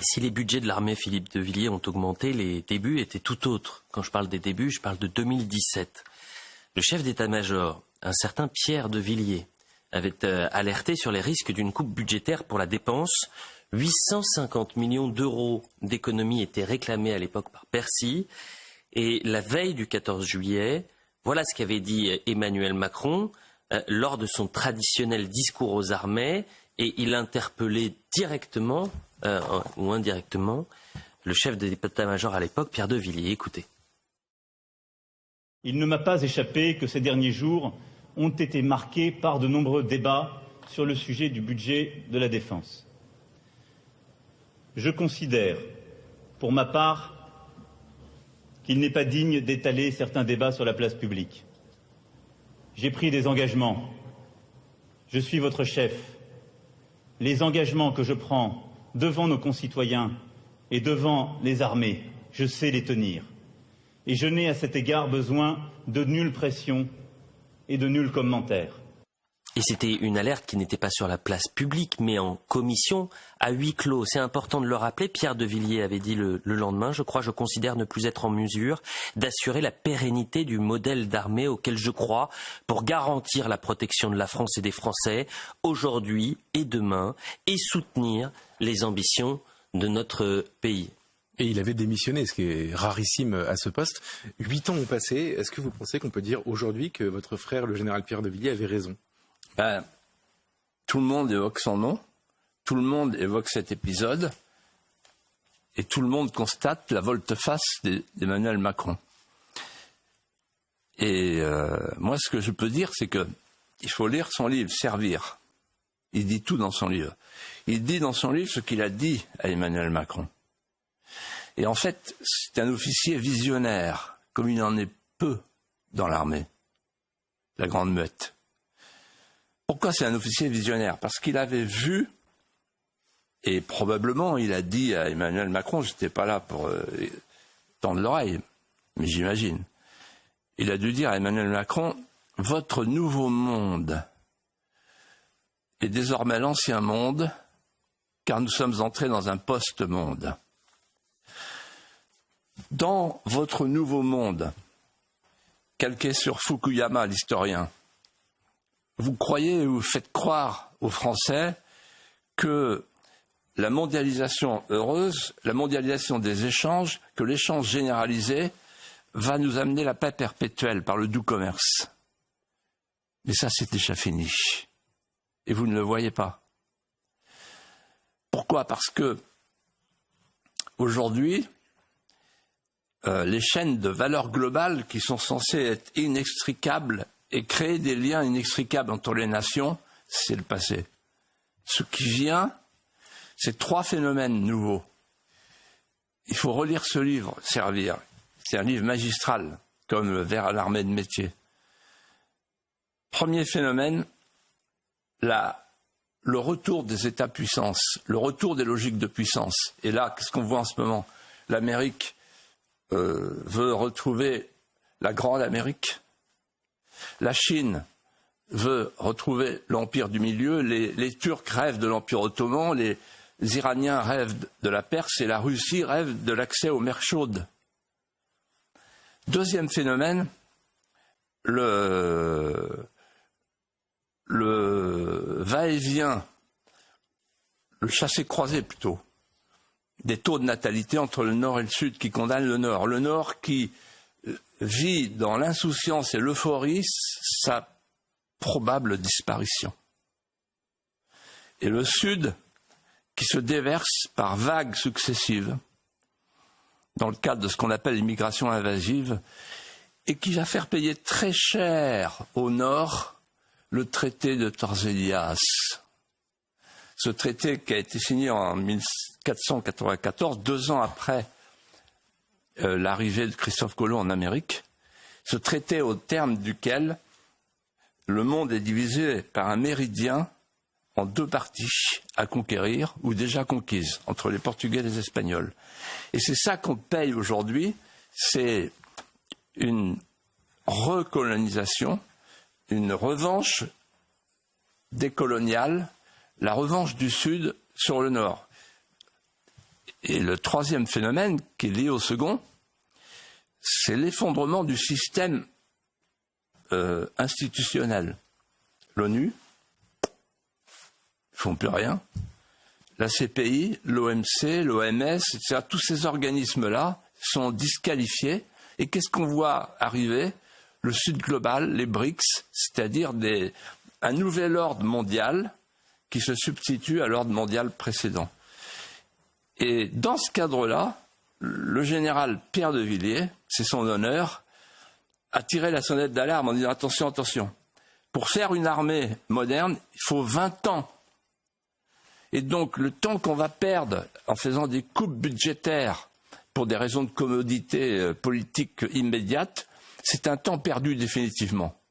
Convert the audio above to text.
Si les budgets de l'armée Philippe de Villiers ont augmenté, les débuts étaient tout autres. Quand je parle des débuts, je parle de 2017. Le chef d'état-major, un certain Pierre de Villiers, avait alerté sur les risques d'une coupe budgétaire pour la dépense. 850 millions d'euros d'économies étaient réclamés à l'époque par Bercy. Et la veille du 14 juillet, voilà ce qu'avait dit Emmanuel Macron lors de son traditionnel discours aux armées. Et il interpellait directement ou indirectement le chef d'état-major à l'époque, Pierre de Villiers. Écoutez. Il ne m'a pas échappé que ces derniers jours ont été marqués par de nombreux débats sur le sujet du budget de la défense. Je considère, pour ma part, qu'il n'est pas digne d'étaler certains débats sur la place publique. J'ai pris des engagements. Je suis votre chef. Les engagements que je prends devant nos concitoyens et devant les armées, je sais les tenir. Et je n'ai à cet égard besoin de nulle pression et de nul commentaire. Et c'était une alerte qui n'était pas sur la place publique, mais en commission, à huis clos. C'est important de le rappeler. Pierre de Villiers avait dit le lendemain, je considère ne plus être en mesure d'assurer la pérennité du modèle d'armée auquel je crois pour garantir la protection de la France et des Français aujourd'hui et demain et soutenir les ambitions de notre pays. Et il avait démissionné, ce qui est rarissime à ce poste. 8 ans ont passé. Est-ce que vous pensez qu'on peut dire aujourd'hui que votre frère, le général Pierre de Villiers, avait raison ? Tout le monde évoque son nom, tout le monde évoque cet épisode, et tout le monde constate la volte-face d'Emmanuel Macron. Et moi, ce que je peux dire, c'est qu'il faut lire son livre, Servir. Il dit tout dans son livre. Il dit dans son livre ce qu'il a dit à Emmanuel Macron. Et en fait, c'est un officier visionnaire, comme il en est peu dans l'armée, la Grande Muette. Pourquoi c'est un officier visionnaire ? Parce qu'il avait vu, et probablement il a dit à Emmanuel Macron, j'étais pas là pour tendre l'oreille, mais j'imagine, il a dû dire à Emmanuel Macron, votre nouveau monde est désormais l'ancien monde, car nous sommes entrés dans un post-monde. Dans votre nouveau monde, calqué sur Fukuyama, l'historien, vous croyez ou vous faites croire aux Français que la mondialisation heureuse, la mondialisation des échanges, que l'échange généralisé va nous amener la paix perpétuelle par le doux commerce. Mais ça, c'est déjà fini. Et vous ne le voyez pas. Pourquoi ? Parce que aujourd'hui, les chaînes de valeur globale qui sont censées être inextricables et créer des liens inextricables entre les nations, c'est le passé. Ce qui vient, c'est 3 phénomènes nouveaux. Il faut relire ce livre, Servir. C'est un livre magistral, comme Vers l'armée de métier. Premier phénomène, le retour des États-puissances, le retour des logiques de puissance. Et là, qu'est-ce qu'on voit en ce moment ? L'Amérique veut retrouver la Grande Amérique. La Chine veut retrouver l'Empire du Milieu. Les Turcs rêvent de l'Empire ottoman. Les Iraniens rêvent de la Perse. Et la Russie rêve de l'accès aux mers chaudes. Deuxième phénomène, le va-et-vient, le chassé-croisé plutôt, des taux de natalité entre le Nord et le Sud qui condamnent le Nord. Le Nord qui vit dans l'insouciance et l'euphorie sa probable disparition. Et le Sud qui se déverse par vagues successives dans le cadre de ce qu'on appelle l'immigration invasive et qui va faire payer très cher au Nord le traité de Tordesillas. Ce traité qui a été signé en 1494, 2 ans après l'arrivée de Christophe Colomb en Amérique. Ce traité au terme duquel le monde est divisé par un méridien en 2 parties à conquérir ou déjà conquises entre les Portugais et les Espagnols. Et c'est ça qu'on paye aujourd'hui, c'est une recolonisation, une revanche décoloniale, la revanche du Sud sur le Nord. Et le troisième phénomène, qui est lié au second, c'est l'effondrement du système institutionnel. L'ONU, ils font plus rien. La CPI, l'OMC, l'OMS, etc., tous ces organismes-là sont disqualifiés. Et qu'est-ce qu'on voit arriver? Le Sud global, les BRICS, c'est-à-dire un nouvel ordre mondial qui se substitue à l'ordre mondial précédent. Et dans ce cadre-là, le général Pierre de Villiers, c'est son honneur, a tiré la sonnette d'alarme en disant attention, attention, pour faire une armée moderne, il faut 20 ans. Et donc le temps qu'on va perdre en faisant des coupes budgétaires pour des raisons de commodité politique immédiate, c'est un temps perdu définitivement.